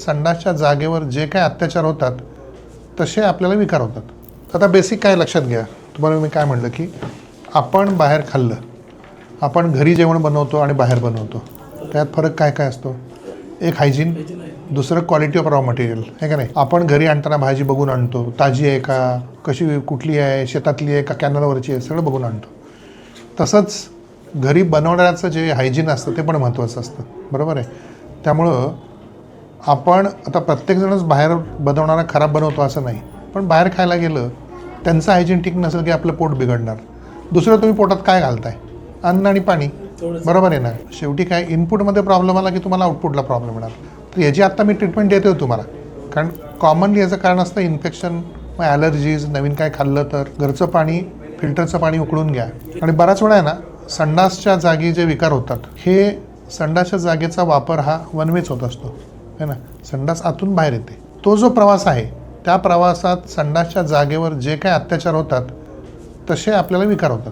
संडासच्या जागेवर जे काही अत्याचार होतात तसे आपल्याला विकार होतात. आता बेसिक काय लक्षात घ्या, तुम्हाला मी काय म्हटलं की आपण बाहेर खाल्लं, आपण घरी जेवण बनवतो आणि बाहेर बनवतो, त्यात फरक काय काय असतो? एक हायजीन, दुसरं क्वालिटी ऑफ रॉ मटेरियल, आहे का नाही. आपण घरी आणताना भाजी बघून आणतो, ताजी आहे का, कशी कुठली आहे, शेतातली आहे का कॅनलवरची आहे, सगळं बघून आणतो. तसंच घरी बनवण्याचं जे हायजीन असतं ते पण महत्त्वाचं असतं, बरोबर आहे. त्यामुळं आपण आता प्रत्येकजणच बाहेर बनवणारा खराब बनवतो असं नाही, पण बाहेर खायला गेलं त्यांचं हायजीन ठीक नसेल की आपलं पोट बिघडणार. दुसरं तुम्ही पोटात काय घालताय? अन्न आणि पाणी, बरोबर आहे ना. शेवटी काय इनपुटमध्ये प्रॉब्लेम आला की तुम्हाला आउटपुटला प्रॉब्लेम येणार. तर याची आत्ता मी ट्रीटमेंट देतो तुम्हाला, कारण कॉमनली याचं कारण असतं इन्फेक्शन, मग ॲलर्जीज, नवीन काय खाल्लं तर. घरचं पाणी, फिल्टरचं पाणी उकळून घ्या. आणि बराच वेळा आहे ना संडासच्या जागी जे विकार होतात, हे संडासच्या जागेचा वापर हा वनवेच होत असतो, है ना. संडास आतून बाहेर येते. तो जो प्रवास आहे त्या प्रवासात संडासच्या जागेवर जे काही अत्याचार होतात तसे आपल्याला विकार होतात.